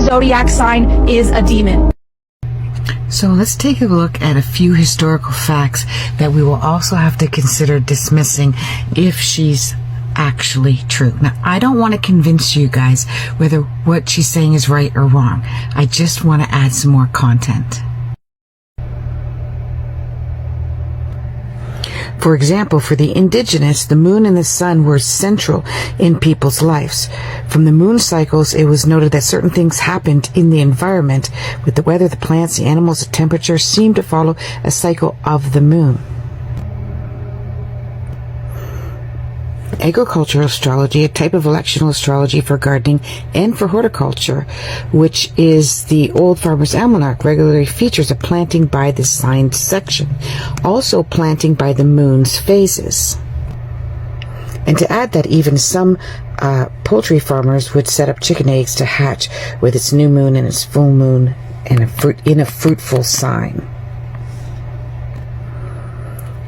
zodiac sign is a demon. So let's take a look at a few historical facts that we will also have to consider dismissing if she's actually true. Now, I don't want to convince you guys whether what she's saying is right or wrong. I just want to add some more content. For example, for the indigenous, the moon and the sun were central in people's lives. From the moon cycles, it was noted that certain things happened in the environment with the weather, the plants, the animals, the temperature seemed to follow a cycle of the moon. Agricultural astrology, a type of electional astrology for gardening and for horticulture, which is the Old Farmer's Almanac, regularly features a planting by the sign section, also planting by the moon's phases. And to add that, even some poultry farmers would set up chicken eggs to hatch with its new moon and its full moon and in a fruitful sign.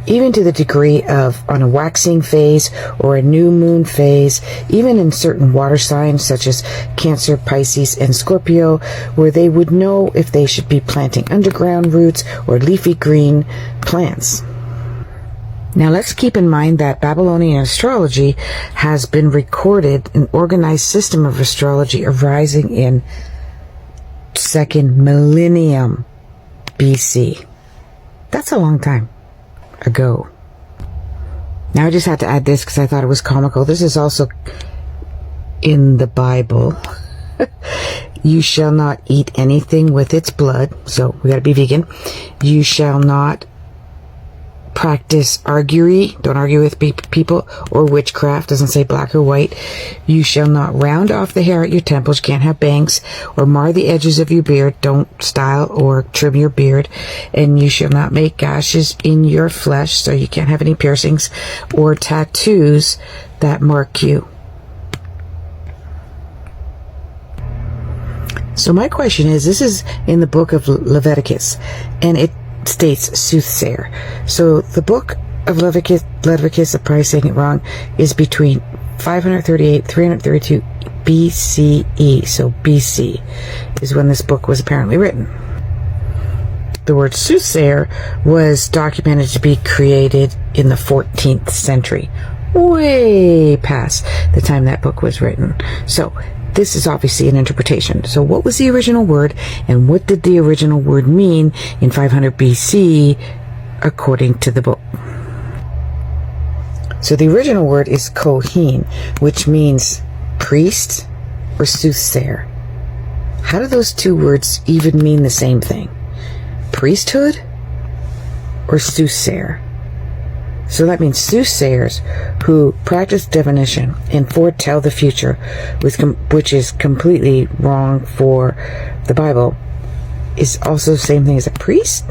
Even to the degree of on a waxing phase or a new moon phase, even in certain water signs such as Cancer, Pisces, and Scorpio, where they would know if they should be planting underground roots or leafy green plants. Now let's keep in mind that Babylonian astrology has been recorded, an organized system of astrology arising in 2nd millennium BC. That's a long time ago. Now I just had to add this because I thought it was comical. This is also in the Bible. You shall not eat anything with its blood. So we got to be vegan. You shall not practice arguery. Don't argue with people, or witchcraft. Doesn't say black or white. You shall not round off the hair at your temples. You can't have bangs or mar the edges of your beard. Don't style or trim your beard. And you shall not make gashes in your flesh. So you can't have any piercings or tattoos that mark you. So my question is, this is in the book of Leviticus, and it states soothsayer. So the book of Leviticus, I'm probably saying it wrong, is between 538 332 BCE. So BC is when this book was apparently written. The word soothsayer was documented to be created in the 14th century, way past the time that book was written. So this is obviously an interpretation. So what was the original word, and what did the original word mean in 500 BC according to the book? So the original word is Kohen, which means priest or soothsayer. How do those two words even mean the same thing? Priesthood or soothsayer? So that means soothsayers who practice divination and foretell the future, which is completely wrong for the Bible, is also the same thing as a priest?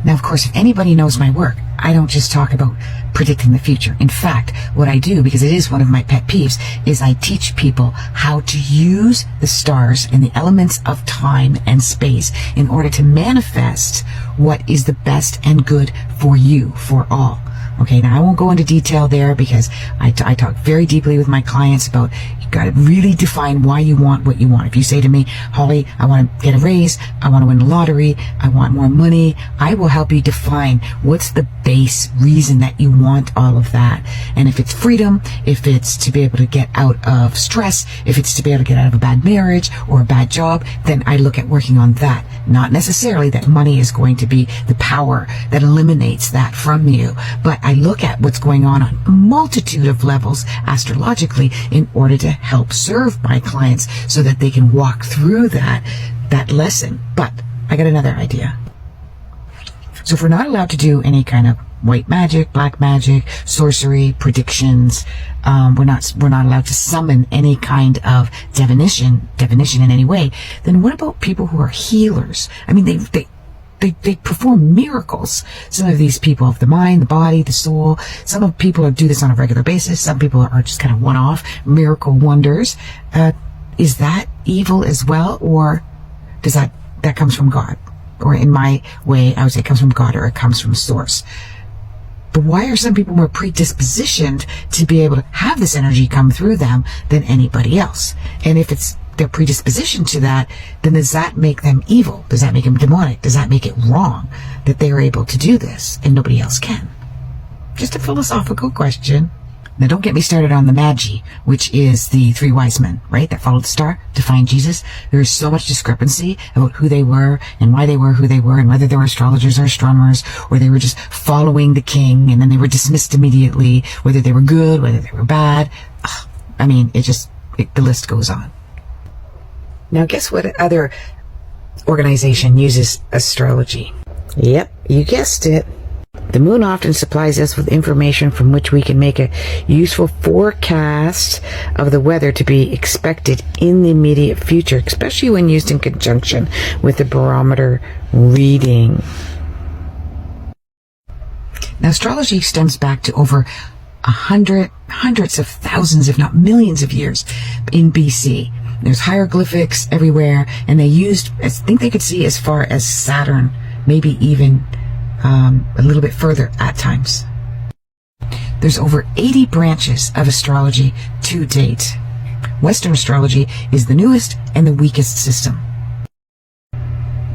Now, of course, if anybody knows my work, I don't just talk about predicting the future. In fact, what I do, because it is one of my pet peeves, is I teach people how to use the stars and the elements of time and space in order to manifest what is the best and good for you, for all. Okay, now I won't go into detail there because I talk very deeply with my clients about you got to really define why you want what you want. If you say to me, Holly, I want to get a raise, I want to win the lottery, I want more money, I will help you define what's the base reason that you want all of that. And if it's freedom, if it's to be able to get out of stress, if it's to be able to get out of a bad marriage or a bad job, then I look at working on that. Not necessarily that money is going to be the power that eliminates that from you, but I look at what's going on a multitude of levels astrologically in order to help serve my clients so that they can walk through that lesson. But I got another idea. So if we're not allowed to do any kind of white magic, black magic, sorcery, predictions, we're not allowed to summon any kind of divination in any way, then what about people who are healers? I mean, they perform miracles. Some of these people of the mind, the body, the soul. Some of people do this on a regular basis. Some people are just kind of one-off miracle wonders. Is that evil as well, or does that comes from God? Or in my way, I would say it comes from God, or it comes from source. But why are some people more predispositioned to be able to have this energy come through them than anybody else? And if it's their predisposition to that, then does that make them evil? Does that make them demonic? Does that make it wrong that they're able to do this and nobody else can? Just a philosophical question. Now, don't get me started on the Magi, which is the three wise men, right, that followed the star to find Jesus. There is so much discrepancy about who they were and why they were who they were, and whether they were astrologers or astronomers, or they were just following the king and then they were dismissed immediately, whether they were good, whether they were bad. I mean, the list goes on. Now, guess what other organization uses astrology? Yep, you guessed it. The moon often supplies us with information from which we can make a useful forecast of the weather to be expected in the immediate future, especially when used in conjunction with the barometer reading. Now, astrology stems back to over hundreds of thousands, if not millions of years in BC. There's hieroglyphics everywhere, and I think they could see as far as Saturn, maybe even a little bit further at times. There's over 80 branches of astrology to date. Western astrology is the newest and the weakest system.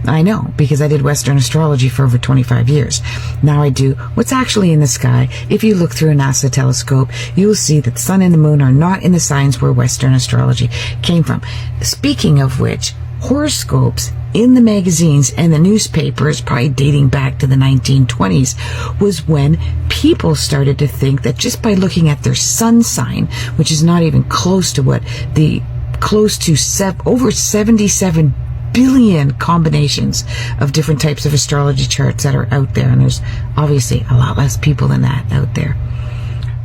I know, because I did Western astrology for over 25 years. Now I do what's actually in the sky. If you look through a NASA telescope, you will see that the sun and the moon are not in the signs where Western astrology came from. Speaking of which, horoscopes in the magazines and the newspapers, probably dating back to the 1920s, was when people started to think that just by looking at their sun sign, which is not even close to over 77 billion combinations of different types of astrology charts that are out there, and there's obviously a lot less people than that out there,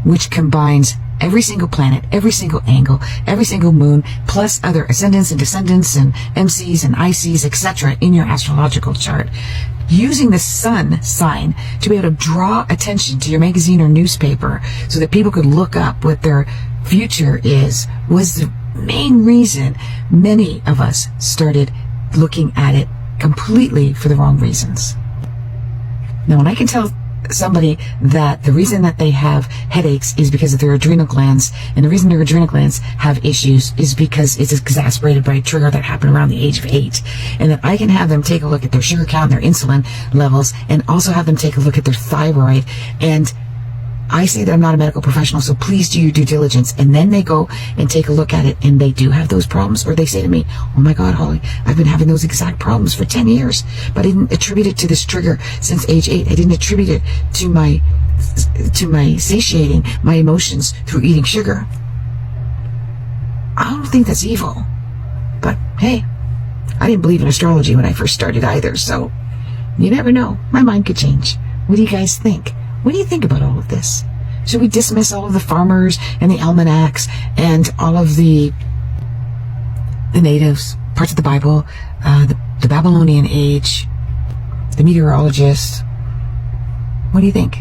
which combines every single planet, every single angle, every single moon, plus other ascendants and descendants and MCs and ICs, etc. in your astrological chart. Using the sun sign to be able to draw attention to your magazine or newspaper so that people could look up what their future is was the main reason many of us started looking at it completely for the wrong reasons. Now, when I can tell somebody that the reason that they have headaches is because of their adrenal glands, and the reason their adrenal glands have issues is because it's exacerbated by a trigger that happened around the age of 8, and that I can have them take a look at their sugar count and their insulin levels, and also have them take a look at their thyroid. And I say that I'm not a medical professional, so please do your due diligence. And then they go and take a look at it, and they do have those problems, or they say to me, oh my God, Holly, I've been having those exact problems for 10 years, but I didn't attribute it to this trigger since age 8. I didn't attribute it to my satiating my emotions through eating sugar. I don't think that's evil, but hey, I didn't believe in astrology when I first started either, so you never know. My mind could change. What do you guys think? What do you think about all of this? Should we dismiss all of the farmers and the almanacs and all of the natives, parts of the Bible, the Babylonian age, the meteorologists? What do you think?